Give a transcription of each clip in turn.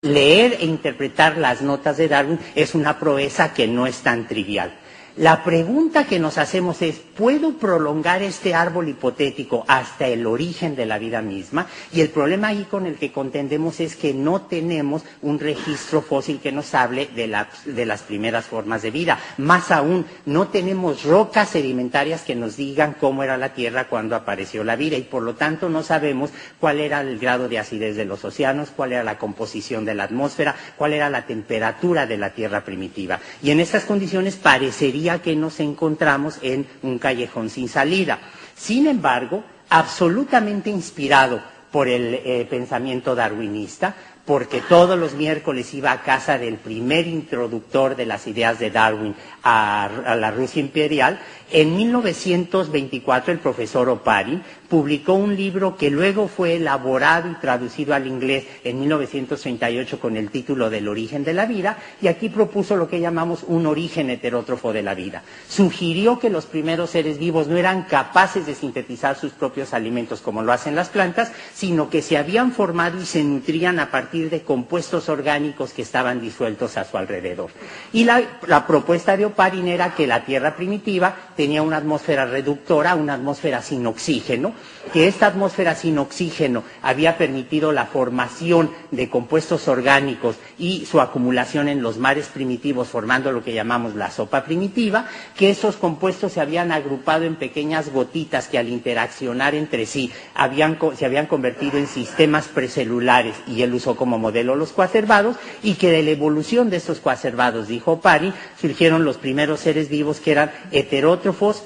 leer e interpretar las notas de Darwin es una proeza que no es tan trivial. La pregunta que nos hacemos es, ¿puedo prolongar este árbol hipotético hasta el origen de la vida misma? Y el problema ahí con el que contendemos es que no tenemos un registro fósil que nos hable de las primeras formas de vida. Más aún, no tenemos rocas sedimentarias que nos digan cómo era la Tierra cuando apareció la vida y por lo tanto no sabemos cuál era el grado de acidez de los océanos, cuál era la composición de la atmósfera, cuál era la temperatura de la Tierra primitiva. Y en estas condiciones parecería que nos encontramos en un callejón sin salida. Sin embargo, absolutamente inspirado por el pensamiento darwinista, porque todos los miércoles iba a casa del primer introductor de las ideas de Darwin a la Rusia imperial, en 1924 el profesor Oparin publicó un libro que luego fue elaborado y traducido al inglés en 1938 con el título del origen de la vida, y aquí propuso lo que llamamos un origen heterótrofo de la vida. Sugirió que los primeros seres vivos no eran capaces de sintetizar sus propios alimentos como lo hacen las plantas, sino que se habían formado y se nutrían a partir de compuestos orgánicos que estaban disueltos a su alrededor. Y la propuesta de Oparin era que la Tierra primitiva tenía una atmósfera reductora, una atmósfera sin oxígeno, que esta atmósfera sin oxígeno había permitido la formación de compuestos orgánicos y su acumulación en los mares primitivos, formando lo que llamamos la sopa primitiva, que esos compuestos se habían agrupado en pequeñas gotitas que al interaccionar entre sí se habían convertido en sistemas precelulares, y él usó como modelo los coacervados, y que de la evolución de estos coacervados, dijo Oparin, surgieron los primeros seres vivos que eran heterótrofos,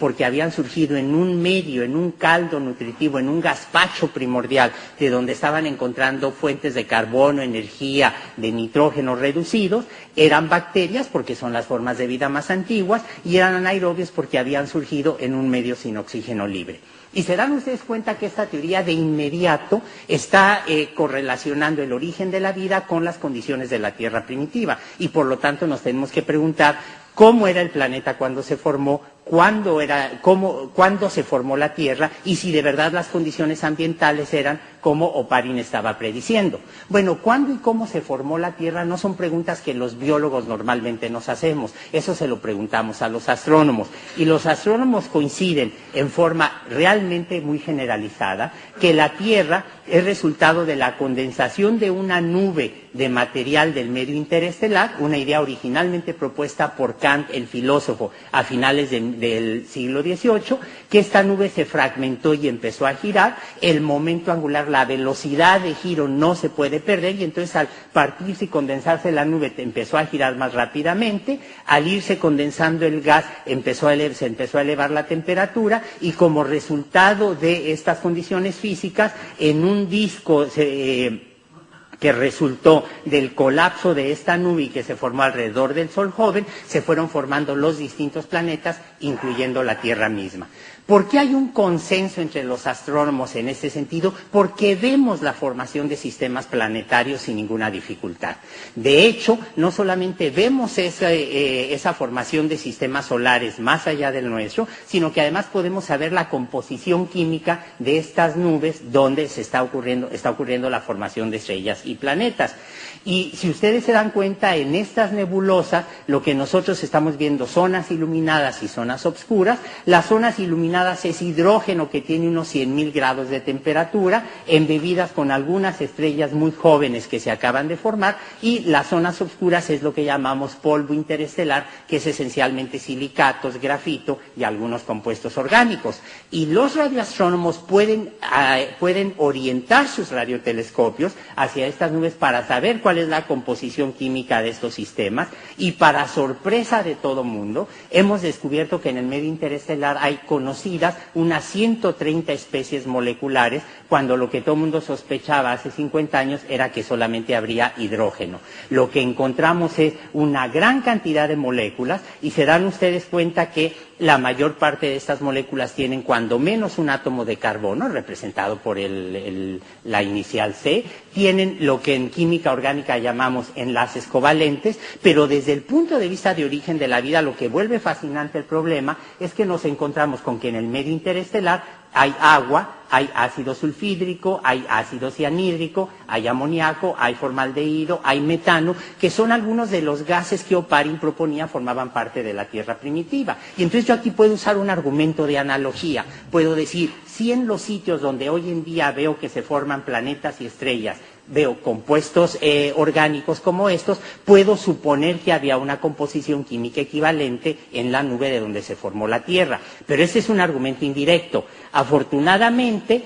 porque habían surgido en un medio, en un caldo nutritivo, en un gazpacho primordial, de donde estaban encontrando fuentes de carbono, energía, de nitrógeno reducidos. Eran bacterias, porque son las formas de vida más antiguas, y eran anaerobios porque habían surgido en un medio sin oxígeno libre. Y se dan ustedes cuenta que esta teoría de inmediato está correlacionando el origen de la vida con las condiciones de la Tierra primitiva, y por lo tanto nos tenemos que preguntar cómo era el planeta cuando se formó, cuándo se formó la Tierra y si de verdad las condiciones ambientales eran como Oparin estaba prediciendo. Bueno, ¿cuándo y cómo se formó la Tierra? No son preguntas que los biólogos normalmente nos hacemos, eso se lo preguntamos a los astrónomos. Y los astrónomos coinciden en forma realmente muy generalizada que la Tierra es resultado de la condensación de una nube de material del medio interestelar, una idea originalmente propuesta por Kant, el filósofo, a finales del siglo XVIII, que esta nube se fragmentó y empezó a girar. El momento angular, la velocidad de giro no se puede perder, y entonces al partirse y condensarse la nube empezó a girar más rápidamente. Al irse condensando el gas se empezó a elevar la temperatura, y como resultado de estas condiciones físicas, en un disco que resultó del colapso de esta nube y que se formó alrededor del Sol joven, se fueron formando los distintos planetas, incluyendo la Tierra misma. ¿Por qué hay un consenso entre los astrónomos en este sentido? Porque vemos la formación de sistemas planetarios sin ninguna dificultad. De hecho, no solamente vemos esa formación de sistemas solares más allá del nuestro, sino que además podemos saber la composición química de estas nubes donde está ocurriendo la formación de estrellas y planetas. Y si ustedes se dan cuenta, en estas nebulosas lo que nosotros estamos viendo, zonas iluminadas y zonas obscuras. Las zonas iluminadas es hidrógeno que tiene unos 100.000 grados de temperatura, embebidas con algunas estrellas muy jóvenes que se acaban de formar, y las zonas obscuras es lo que llamamos polvo interestelar, que es esencialmente silicatos, grafito y algunos compuestos orgánicos. Y los radioastrónomos pueden orientar sus radiotelescopios hacia estas nubes para saber cuál es la composición química de estos sistemas, y para sorpresa de todo mundo, hemos descubierto que en el medio interestelar hay conocidas unas 130 especies moleculares, cuando lo que todo el mundo sospechaba hace 50 años era que solamente habría hidrógeno. Lo que encontramos es una gran cantidad de moléculas, y se dan ustedes cuenta que la mayor parte de estas moléculas tienen cuando menos un átomo de carbono, representado por la inicial C, tienen lo que en química orgánica llamamos enlaces covalentes, pero desde el punto de vista de origen de la vida, lo que vuelve fascinante el problema es que nos encontramos con que en el medio interestelar hay agua, hay ácido sulfídrico, hay ácido cianhídrico, hay amoníaco, hay formaldehído, hay metano, que son algunos de los gases que Oparin proponía formaban parte de la Tierra primitiva. Y entonces yo aquí puedo usar un argumento de analogía. Puedo decir, si en los sitios donde hoy en día veo que se forman planetas y estrellas, veo compuestos orgánicos como estos, puedo suponer que había una composición química equivalente en la nube de donde se formó la Tierra. Pero ese es un argumento indirecto. Afortunadamente,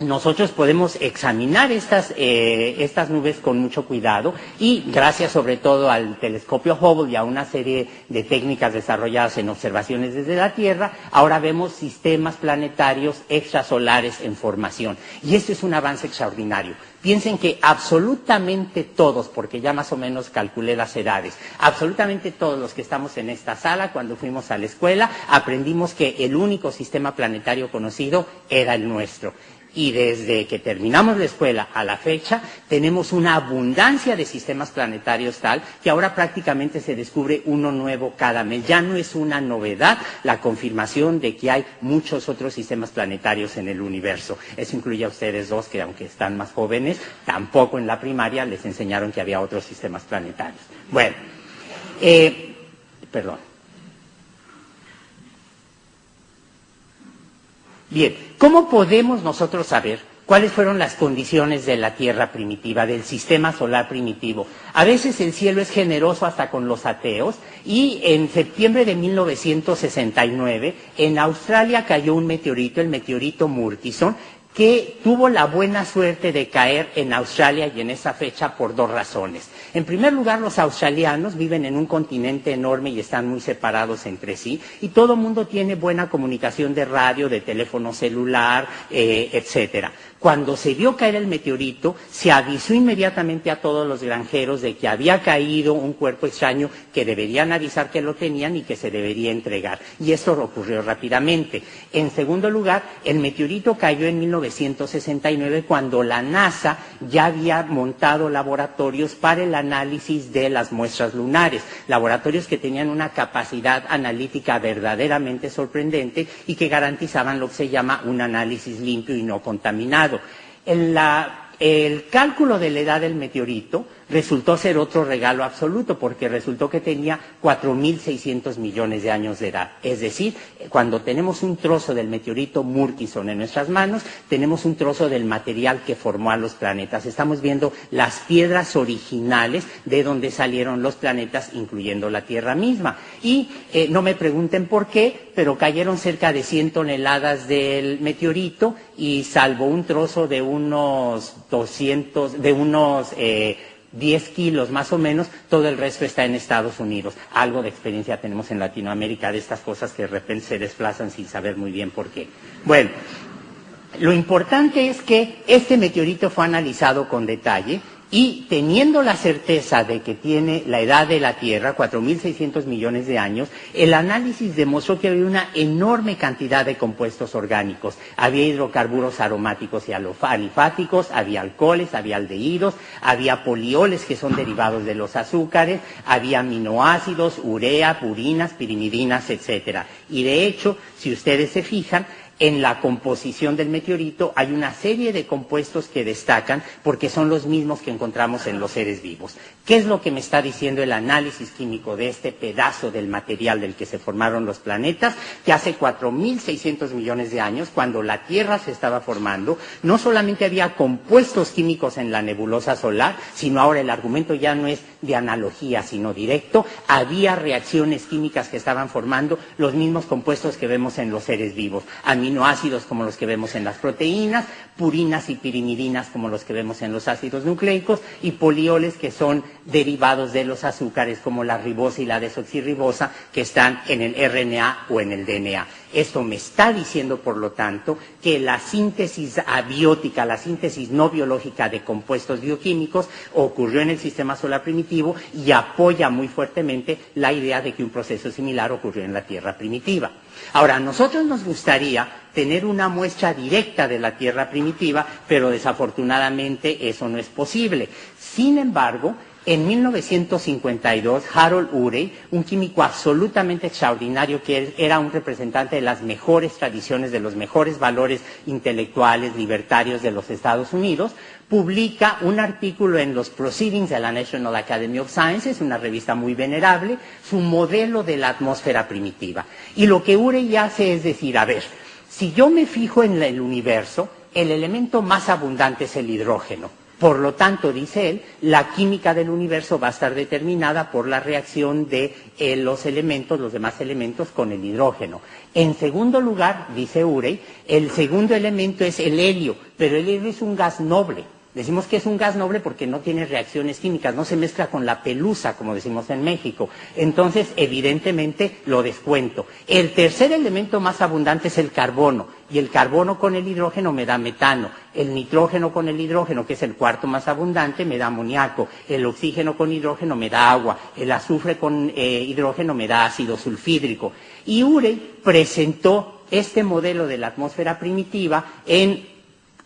nosotros podemos examinar estas nubes con mucho cuidado y gracias sobre todo al telescopio Hubble y a una serie de técnicas desarrolladas en observaciones desde la Tierra, ahora vemos sistemas planetarios extrasolares en formación. Y esto es un avance extraordinario. Piensen que absolutamente todos, porque ya más o menos calculé las edades, absolutamente todos los que estamos en esta sala, cuando fuimos a la escuela, aprendimos que el único sistema planetario conocido era el nuestro. Y desde que terminamos la escuela a la fecha, tenemos una abundancia de sistemas planetarios tal que ahora prácticamente se descubre uno nuevo cada mes. Ya no es una novedad la confirmación de que hay muchos otros sistemas planetarios en el universo. Eso incluye a ustedes dos, que aunque están más jóvenes, tampoco en la primaria les enseñaron que había otros sistemas planetarios. Bueno, perdón. Bien, ¿cómo podemos nosotros saber cuáles fueron las condiciones de la Tierra primitiva, del sistema solar primitivo? A veces el cielo es generoso hasta con los ateos y en septiembre de 1969 en Australia cayó un meteorito, el meteorito Murchison, que tuvo la buena suerte de caer en Australia y en esa fecha por dos razones. En primer lugar, los australianos viven en un continente enorme y están muy separados entre sí, y todo el mundo tiene buena comunicación de radio, de teléfono celular, etcétera. Cuando se vio caer el meteorito, se avisó inmediatamente a todos los granjeros de que había caído un cuerpo extraño que deberían avisar que lo tenían y que se debería entregar. Y esto ocurrió rápidamente. En segundo lugar, el meteorito cayó en 1969 cuando la NASA ya había montado laboratorios para el análisis de las muestras lunares. Laboratorios que tenían una capacidad analítica verdaderamente sorprendente y que garantizaban lo que se llama un análisis limpio y no contaminado. El cálculo de la edad del meteorito resultó ser otro regalo absoluto, porque resultó que tenía 4.600 millones de años de edad. Es decir, cuando tenemos un trozo del meteorito Murchison en nuestras manos, tenemos un trozo del material que formó a los planetas. Estamos viendo las piedras originales de donde salieron los planetas, incluyendo la Tierra misma. Y no me pregunten por qué, pero cayeron cerca de 100 toneladas del meteorito y salvo un trozo de unos 10 kilos más o menos, todo el resto está en Estados Unidos. Algo de experiencia tenemos en Latinoamérica de estas cosas que de repente se desplazan sin saber muy bien por qué. Bueno, lo importante es que este meteorito fue analizado con detalle y teniendo la certeza de que tiene la edad de la Tierra, 4.600 millones de años, el análisis demostró que había una enorme cantidad de compuestos orgánicos. Había hidrocarburos aromáticos y alifáticos, había alcoholes, había aldehídos, había polioles que son derivados de los azúcares, había aminoácidos, urea, purinas, pirimidinas, etcétera. Y de hecho, si ustedes se fijan, en la composición del meteorito hay una serie de compuestos que destacan porque son los mismos que encontramos en los seres vivos. ¿Qué es lo que me está diciendo el análisis químico de este pedazo del material del que se formaron los planetas? Que hace 4.600 millones de años, cuando la Tierra se estaba formando, no solamente había compuestos químicos en la nebulosa solar, sino ahora el argumento ya no es de analogía, sino directo. Había reacciones químicas que estaban formando los mismos compuestos que vemos en los seres vivos. Aminoácidos como los que vemos en las proteínas, purinas y pirimidinas como los que vemos en los ácidos nucleicos y polioles que son derivados de los azúcares como la ribosa y la desoxirribosa que están en el RNA o en el DNA. Esto me está diciendo, por lo tanto, que la síntesis abiótica, la síntesis no biológica de compuestos bioquímicos ocurrió en el sistema solar primitivo y apoya muy fuertemente la idea de que un proceso similar ocurrió en la Tierra primitiva. Ahora, a nosotros nos gustaría tener una muestra directa de la Tierra primitiva, pero desafortunadamente eso no es posible. Sin embargo, en 1952, Harold Urey, un químico absolutamente extraordinario que era un representante de las mejores tradiciones, de los mejores valores intelectuales, libertarios de los Estados Unidos, publica un artículo en los Proceedings de la National Academy of Sciences, una revista muy venerable, su modelo de la atmósfera primitiva. Y lo que Urey hace es decir, a ver, si yo me fijo en el universo, el elemento más abundante es el hidrógeno. Por lo tanto, dice él, la química del universo va a estar determinada por la reacción de los demás elementos con el hidrógeno. En segundo lugar, dice Urey, el segundo elemento es el helio, pero el helio es un gas noble. Decimos que es un gas noble porque no tiene reacciones químicas, no se mezcla con la pelusa, como decimos en México. Entonces, evidentemente, lo descuento. El tercer elemento más abundante es el carbono, y el carbono con el hidrógeno me da metano. El nitrógeno con el hidrógeno, que es el cuarto más abundante, me da amoníaco. El oxígeno con hidrógeno me da agua. El azufre con hidrógeno me da ácido sulfídrico. Y Urey presentó este modelo de la atmósfera primitiva en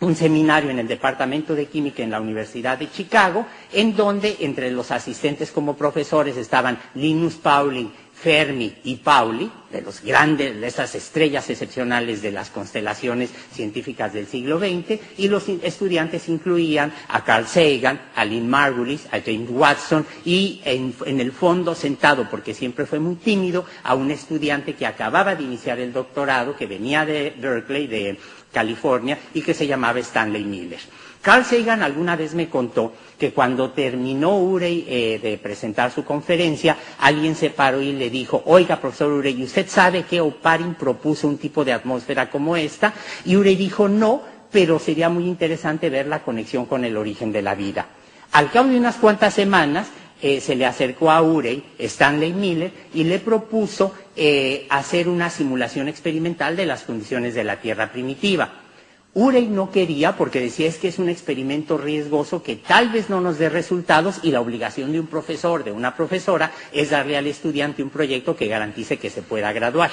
un seminario en el Departamento de Química en la Universidad de Chicago, en donde entre los asistentes como profesores estaban Linus Pauling, Fermi y Pauli, de esas estrellas excepcionales de las constelaciones científicas del siglo XX, y los estudiantes incluían a Carl Sagan, a Lynn Margulis, a James Watson, y en el fondo sentado, porque siempre fue muy tímido, a un estudiante que acababa de iniciar el doctorado, que venía de Berkeley, de California, y que se llamaba Stanley Miller. Carl Sagan alguna vez me contó que cuando terminó Urey de presentar su conferencia, alguien se paró y le dijo, oiga, profesor Urey, ¿usted sabe que Oparin propuso un tipo de atmósfera como esta? Y Urey dijo, no, pero sería muy interesante ver la conexión con el origen de la vida. Al cabo de unas cuantas semanas, se le acercó a Urey, Stanley Miller, y le propuso hacer una simulación experimental de las condiciones de la Tierra primitiva. Urey no quería porque decía es que es un experimento riesgoso que tal vez no nos dé resultados y la obligación de un profesor, de una profesora, es darle al estudiante un proyecto que garantice que se pueda graduar.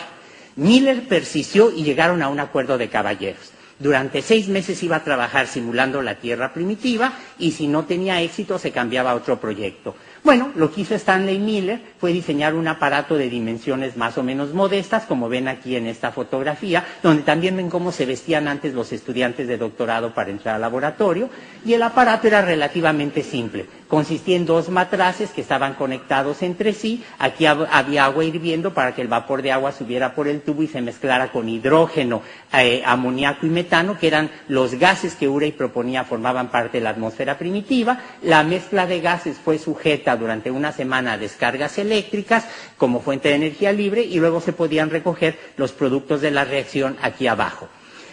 Miller persistió y llegaron a un acuerdo de caballeros. Durante 6 meses iba a trabajar simulando la Tierra primitiva y si no tenía éxito se cambiaba a otro proyecto. Bueno, lo que hizo Stanley Miller fue diseñar un aparato de dimensiones más o menos modestas, como ven aquí en esta fotografía, donde también ven cómo se vestían antes los estudiantes de doctorado para entrar al laboratorio, y el aparato era relativamente simple. Consistía en 2 matraces que estaban conectados entre sí. Aquí había agua hirviendo para que el vapor de agua subiera por el tubo y se mezclara con hidrógeno, amoníaco y metano, que eran los gases que Urey proponía formaban parte de la atmósfera primitiva. La mezcla de gases fue sujeta durante una semana a descargas eléctricas como fuente de energía libre y luego se podían recoger los productos de la reacción aquí abajo.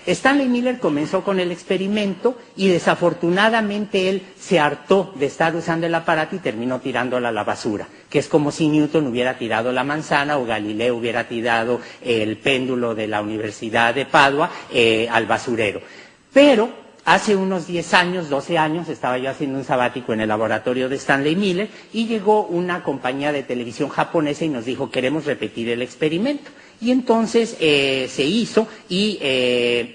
Stanley Miller comenzó con el experimento y desafortunadamente él se hartó de estar usando el aparato y terminó tirándola a la basura, que es como si Newton hubiera tirado la manzana o Galileo hubiera tirado el péndulo de la Universidad de Padua al basurero. Pero hace unos 10 años, 12 años, estaba yo haciendo un sabático en el laboratorio de Stanley Miller y llegó una compañía de televisión japonesa y nos dijo, queremos repetir el experimento. Y entonces se hizo y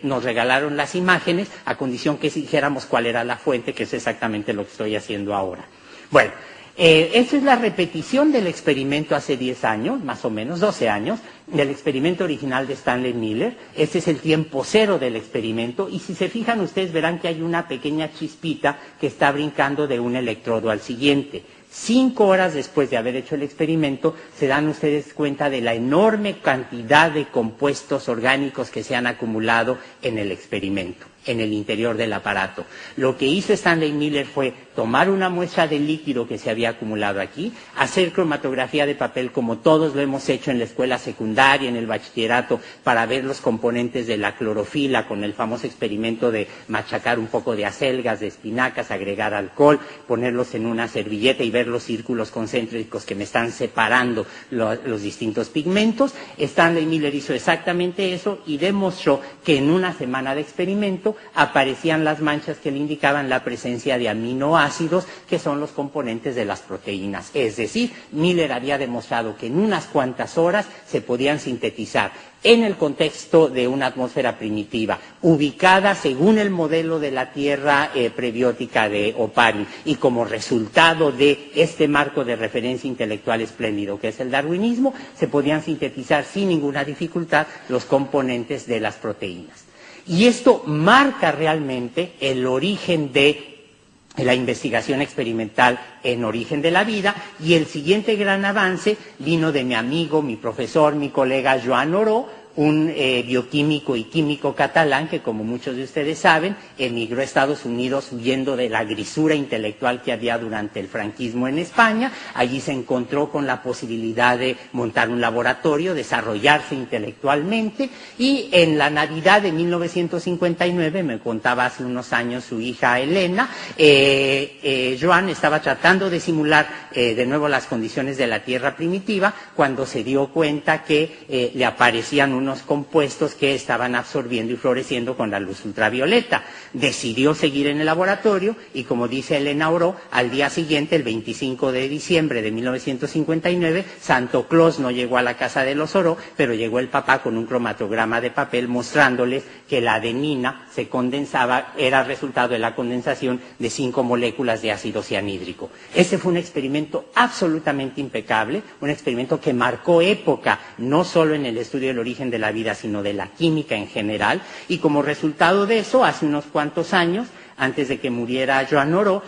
nos regalaron las imágenes a condición que dijéramos cuál era la fuente, que es exactamente lo que estoy haciendo ahora. Bueno, esta es la repetición del experimento hace 10 años, más o menos 12 años, del experimento original de Stanley Miller. Este es el tiempo cero del experimento y si se fijan ustedes verán que hay una pequeña chispita que está brincando de un electrodo al siguiente. 5 horas después de haber hecho el experimento, se dan ustedes cuenta de la enorme cantidad de compuestos orgánicos que se han acumulado en el experimento, en el interior del aparato. Lo que hizo Stanley Miller fue tomar una muestra de líquido que se había acumulado aquí, hacer cromatografía de papel como todos lo hemos hecho en la escuela secundaria, en el bachillerato, para ver los componentes de la clorofila con el famoso experimento de machacar un poco de acelgas, de espinacas, agregar alcohol, ponerlos en una servilleta y ver los círculos concéntricos que me están separando los distintos pigmentos. Stanley Miller hizo exactamente eso y demostró que en una semana de experimento momento aparecían las manchas que le indicaban la presencia de aminoácidos, que son los componentes de las proteínas. Es decir, Miller había demostrado que en unas cuantas horas se podían sintetizar en el contexto de una atmósfera primitiva, ubicada según el modelo de la Tierra prebiótica de Oparin, y como resultado de este marco de referencia intelectual espléndido que es el darwinismo, se podían sintetizar sin ninguna dificultad los componentes de las proteínas. Y esto marca realmente el origen de la investigación experimental en origen de la vida, y el siguiente gran avance vino de mi amigo, mi profesor, mi colega Joan Oró, un bioquímico y químico catalán que, como muchos de ustedes saben, emigró a Estados Unidos huyendo de la grisura intelectual que había durante el franquismo en España. Allí se encontró con la posibilidad de montar un laboratorio, desarrollarse intelectualmente, y en la Navidad de 1959, me contaba hace unos años su hija Elena, Joan estaba tratando de simular de nuevo las condiciones de la Tierra primitiva, cuando se dio cuenta que le aparecían unos compuestos que estaban absorbiendo y floreciendo con la luz ultravioleta. Decidió seguir en el laboratorio y, como dice Elena Oró, al día siguiente, el 25 de diciembre de 1959, Santo Claus no llegó a la casa de los Oró, pero llegó el papá con un cromatograma de papel mostrándoles que la adenina se condensaba, era resultado de la condensación de 5 moléculas de ácido cianhídrico. Ese fue un experimento absolutamente impecable, un experimento que marcó época, no solo en el estudio del origen de la vida, sino de la química en general, y como resultado de eso, hace unos cuantos años, antes de que muriera Joan Oró,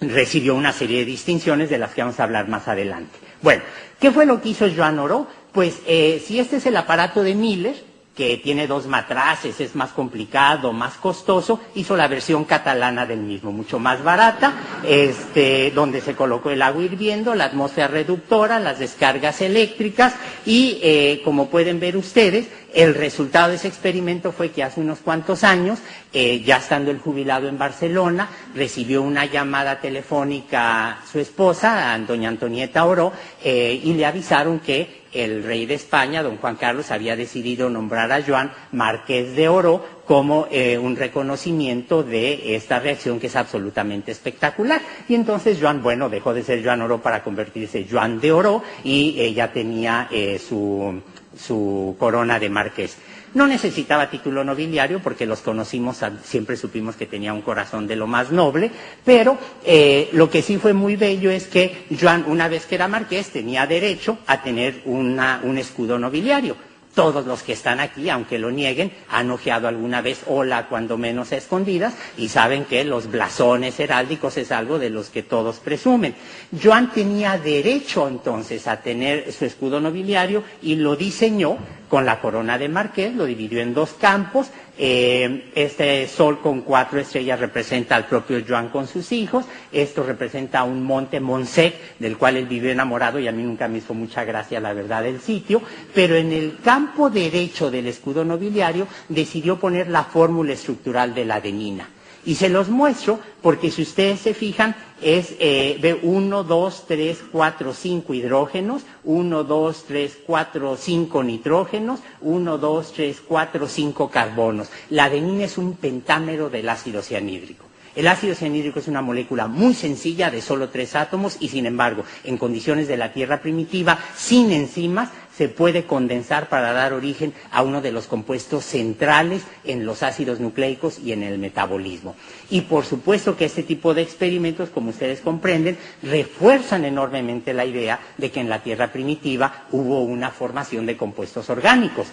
recibió una serie de distinciones de las que vamos a hablar más adelante. Bueno, ¿qué fue lo que hizo Joan Oró? Pues si este es el aparato de Miller, que tiene 2 matraces, es más complicado, más costoso, hizo la versión catalana del mismo, mucho más barata, donde se colocó el agua hirviendo, la atmósfera reductora, las descargas eléctricas, y como pueden ver ustedes, el resultado de ese experimento fue que hace unos cuantos años, ya estando el jubilado en Barcelona, recibió una llamada telefónica su esposa, doña Antonieta Oró, y le avisaron que el rey de España, don Juan Carlos, había decidido nombrar a Joan Marqués de Oró como un reconocimiento de esta reacción, que es absolutamente espectacular. Y entonces Joan, bueno, dejó de ser Joan Oró para convertirse Joan de Oró, y ella tenía su corona de marqués. No necesitaba título nobiliario porque los conocimos, siempre supimos que tenía un corazón de lo más noble, pero lo que sí fue muy bello es que Joan, una vez que era marqués, tenía derecho a tener un escudo nobiliario. Todos los que están aquí, aunque lo nieguen, han hojeado alguna vez Ola, cuando menos a escondidas, y saben que los blasones heráldicos es algo de los que todos presumen. Joan tenía derecho entonces a tener su escudo nobiliario, y lo diseñó con la corona de marqués, lo dividió en 2 campos. Este sol con 4 estrellas representa al propio Joan con sus hijos. Esto representa un monte, Montsec, del cual él vivió enamorado, y a mí nunca me hizo mucha gracia la verdad del sitio, pero en el campo derecho del escudo nobiliario decidió poner la fórmula estructural de la adenina. Y se los muestro porque, si ustedes se fijan, ve 1, 2, 3, 4, 5 hidrógenos, 1, 2, 3, 4, 5 nitrógenos, 1, 2, 3, 4, 5 carbonos. La adenina es un pentámero del ácido cianhídrico. El ácido cianhídrico es una molécula muy sencilla de solo 3 átomos, y sin embargo, en condiciones de la Tierra primitiva, sin enzimas, se puede condensar para dar origen a uno de los compuestos centrales en los ácidos nucleicos y en el metabolismo. Y por supuesto que este tipo de experimentos, como ustedes comprenden, refuerzan enormemente la idea de que en la Tierra primitiva hubo una formación de compuestos orgánicos.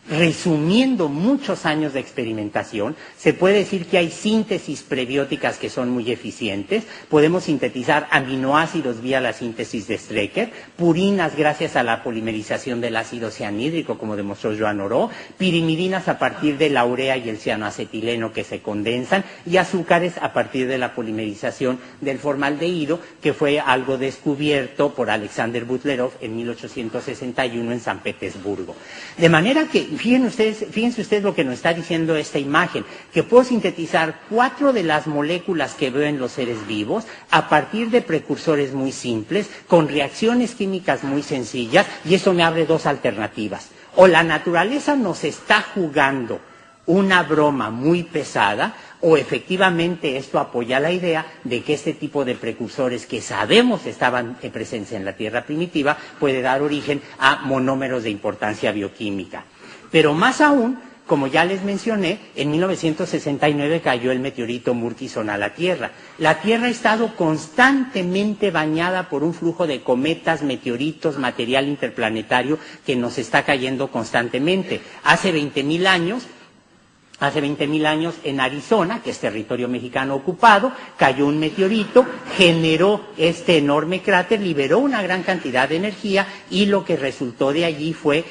Resumiendo muchos años de experimentación, se puede decir que hay síntesis prebióticas que son muy eficientes. Podemos sintetizar aminoácidos vía la síntesis de Strecker, purinas gracias a la polimerización del ácido cianhídrico, como demostró Joan Oró, pirimidinas a partir de la urea y el cianoacetileno que se condensan, y azúcares a partir de la polimerización del formaldehído, que fue algo descubierto por Alexander Butlerov en 1861 en San Petersburgo. De manera que fíjense ustedes lo que nos está diciendo esta imagen, que puedo sintetizar 4 de las moléculas que veo en los seres vivos a partir de precursores muy simples, con reacciones químicas muy sencillas, y eso me abre 2 alternativas. O la naturaleza nos está jugando una broma muy pesada, o efectivamente esto apoya la idea de que este tipo de precursores que sabemos estaban presentes en la Tierra primitiva puede dar origen a monómeros de importancia bioquímica. Pero más aún, como ya les mencioné, en 1969 cayó el meteorito Murchison a la Tierra. La Tierra ha estado constantemente bañada por un flujo de cometas, meteoritos, material interplanetario que nos está cayendo constantemente. Hace 20,000 años en Arizona, que es territorio mexicano ocupado, cayó un meteorito, generó este enorme cráter, liberó una gran cantidad de energía y lo que resultó de allí fue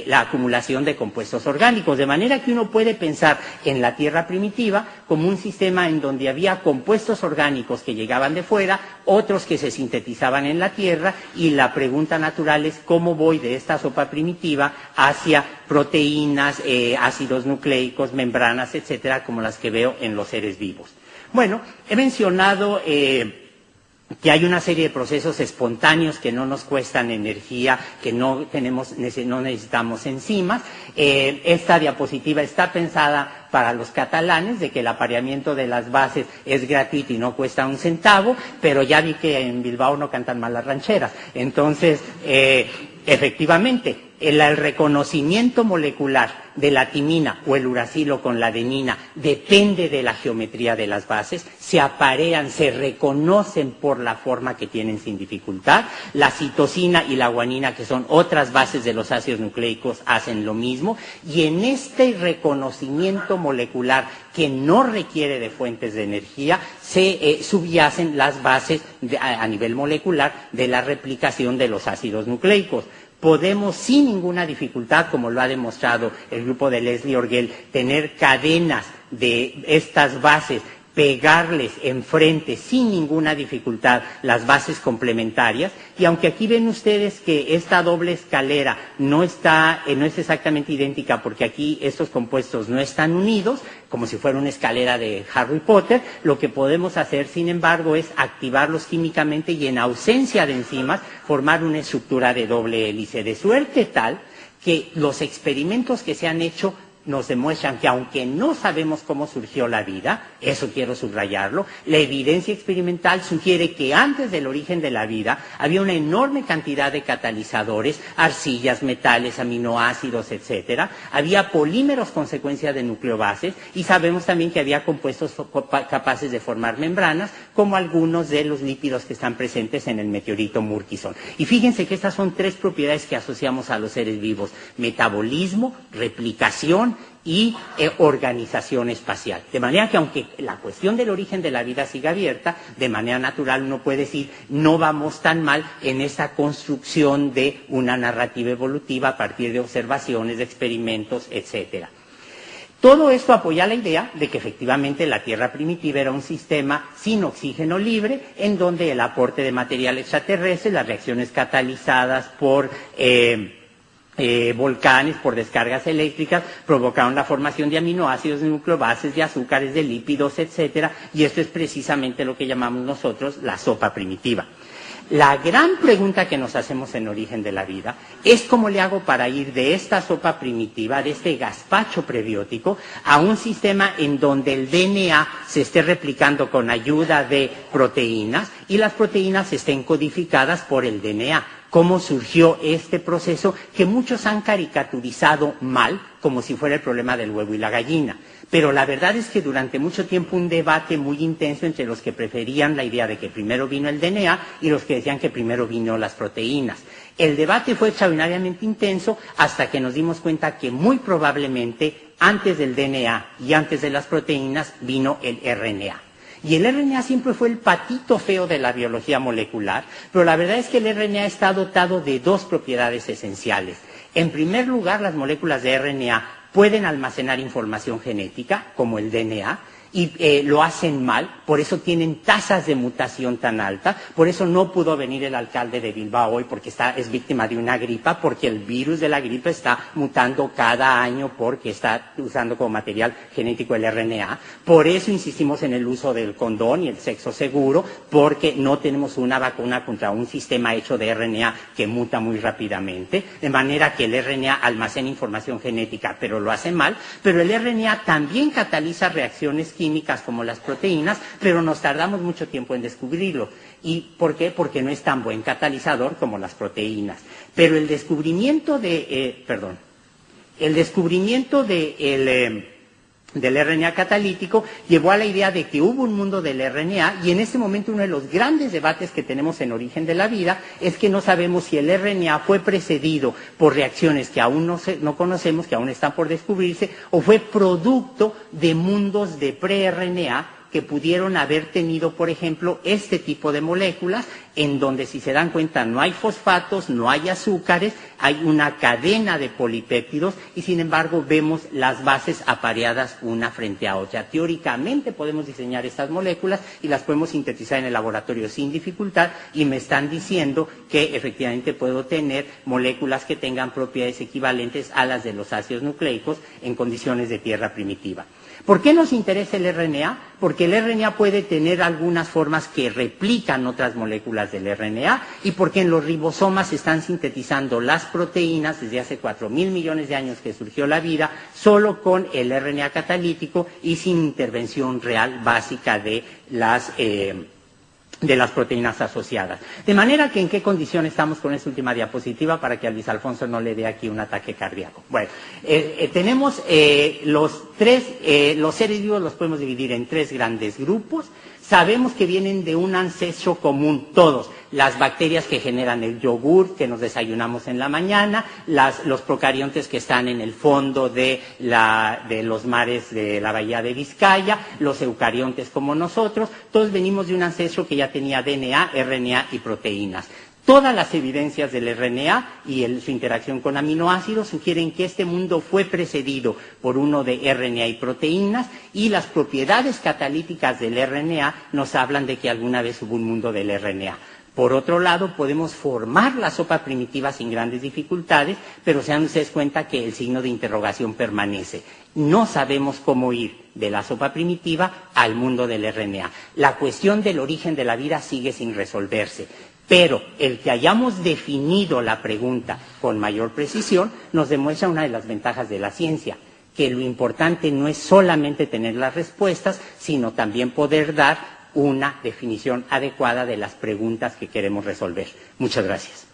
la acumulación de compuestos orgánicos. De manera que uno puede pensar en la Tierra primitiva como un sistema en donde había compuestos orgánicos que llegaban de fuera, otros que se sintetizaban en la Tierra, y la pregunta natural es cómo voy de esta sopa primitiva hacia proteínas, ácidos nucleicos, membranas, etcétera, como las que veo en los seres vivos. Bueno, he mencionado que hay una serie de procesos espontáneos que no nos cuestan energía, que no necesitamos enzimas. Esta diapositiva está pensada para los catalanes, de que el apareamiento de las bases es gratuito y no cuesta un centavo, pero ya vi que en Bilbao no cantan mal las rancheras. Entonces, efectivamente, el reconocimiento molecular de la timina o el uracilo con la adenina depende de la geometría de las bases, se aparean, se reconocen por la forma que tienen sin dificultad. La citosina y la guanina, que son otras bases de los ácidos nucleicos, hacen lo mismo, y en este reconocimiento molecular que no requiere de fuentes de energía, se subyacen las bases a nivel molecular de la replicación de los ácidos nucleicos. Podemos sin ninguna dificultad, como lo ha demostrado el grupo de Leslie Orgel, tener cadenas de estas bases, pegarles enfrente sin ninguna dificultad las bases complementarias, y aunque aquí ven ustedes que esta doble escalera no es exactamente idéntica, porque aquí estos compuestos no están unidos, como si fuera una escalera de Harry Potter, lo que podemos hacer, sin embargo, es activarlos químicamente y en ausencia de enzimas formar una estructura de doble hélice, de suerte tal que los experimentos que se han hecho nos demuestran que aunque no sabemos cómo surgió la vida, eso quiero subrayarlo, la evidencia experimental sugiere que antes del origen de la vida había una enorme cantidad de catalizadores, arcillas, metales, aminoácidos, etcétera. Había polímeros consecuencia de nucleobases, y sabemos también que había compuestos capaces de formar membranas, como algunos de los lípidos que están presentes en el meteorito Murchison. Y fíjense que estas son tres propiedades que asociamos a los seres vivos: metabolismo, replicación y organización espacial. De manera que aunque la cuestión del origen de la vida siga abierta, de manera natural uno puede decir, no vamos tan mal en esa construcción de una narrativa evolutiva a partir de observaciones, de experimentos, etcétera. Todo esto apoya la idea de que efectivamente la Tierra primitiva era un sistema sin oxígeno libre, en donde el aporte de material extraterrestre, las reacciones catalizadas por volcanes, por descargas eléctricas, provocaron la formación de aminoácidos, de nucleobases, de azúcares, de lípidos, etcétera, y esto es precisamente lo que llamamos nosotros la sopa primitiva. La gran pregunta que nos hacemos en Origen de la Vida es cómo le hago para ir de esta sopa primitiva, de este gazpacho prebiótico, a un sistema en donde el DNA se esté replicando con ayuda de proteínas y las proteínas estén codificadas por el DNA. Cómo surgió este proceso que muchos han caricaturizado mal, como si fuera el problema del huevo y la gallina. Pero la verdad es que durante mucho tiempo un debate muy intenso entre los que preferían la idea de que primero vino el DNA y los que decían que primero vino las proteínas. El debate fue extraordinariamente intenso hasta que nos dimos cuenta que muy probablemente antes del DNA y antes de las proteínas vino el RNA. Y el RNA siempre fue el patito feo de la biología molecular, pero la verdad es que el RNA está dotado de dos propiedades esenciales. En primer lugar, las moléculas de RNA pueden almacenar información genética, como el DNA, y lo hacen mal, por eso tienen tasas de mutación tan altas, por eso no pudo venir el alcalde de Bilbao hoy porque es víctima de una gripa, porque el virus de la gripe está mutando cada año porque está usando como material genético el RNA, por eso insistimos en el uso del condón y el sexo seguro, porque no tenemos una vacuna contra un sistema hecho de RNA que muta muy rápidamente, de manera que el RNA almacena información genética, pero lo hace mal, pero el RNA también cataliza reacciones químicas como las proteínas, pero nos tardamos mucho tiempo en descubrirlo. ¿Y por qué? Porque no es tan buen catalizador como las proteínas. Pero el descubrimiento del RNA catalítico llevó a la idea de que hubo un mundo del RNA y en este momento uno de los grandes debates que tenemos en Origen de la Vida es que no sabemos si el RNA fue precedido por reacciones que aún no conocemos, que aún están por descubrirse, o fue producto de mundos de pre-RNA que pudieron haber tenido, por ejemplo, este tipo de moléculas, en donde, si se dan cuenta, no hay fosfatos, no hay azúcares, hay una cadena de polipéptidos y, sin embargo, vemos las bases apareadas una frente a otra. Teóricamente podemos diseñar estas moléculas y las podemos sintetizar en el laboratorio sin dificultad y me están diciendo que efectivamente puedo tener moléculas que tengan propiedades equivalentes a las de los ácidos nucleicos en condiciones de tierra primitiva. ¿Por qué nos interesa el RNA? Porque el RNA puede tener algunas formas que replican otras moléculas del RNA y porque en los ribosomas se están sintetizando las proteínas desde hace 4.000 millones de años que surgió la vida, solo con el RNA catalítico y sin intervención real básica de las proteínas asociadas. De manera que, ¿en qué condición estamos con esta última diapositiva para que a Luis Alfonso no le dé aquí un ataque cardíaco? Bueno, tenemos los seres vivos los podemos dividir en tres grandes grupos. Sabemos que vienen de un ancestro común todos. Las bacterias que generan el yogur que nos desayunamos en la mañana, los procariontes que están en el fondo de los mares de la bahía de Vizcaya, los eucariontes como nosotros, todos venimos de un ancestro que ya tenía DNA, RNA y proteínas. Todas las evidencias del RNA y su interacción con aminoácidos sugieren que este mundo fue precedido por uno de RNA y proteínas y las propiedades catalíticas del RNA nos hablan de que alguna vez hubo un mundo del RNA. Por otro lado, podemos formar la sopa primitiva sin grandes dificultades, pero se dan ustedes cuenta que el signo de interrogación permanece. No sabemos cómo ir de la sopa primitiva al mundo del RNA. La cuestión del origen de la vida sigue sin resolverse. Pero el que hayamos definido la pregunta con mayor precisión nos demuestra una de las ventajas de la ciencia, que lo importante no es solamente tener las respuestas, sino también poder dar una definición adecuada de las preguntas que queremos resolver. Muchas gracias.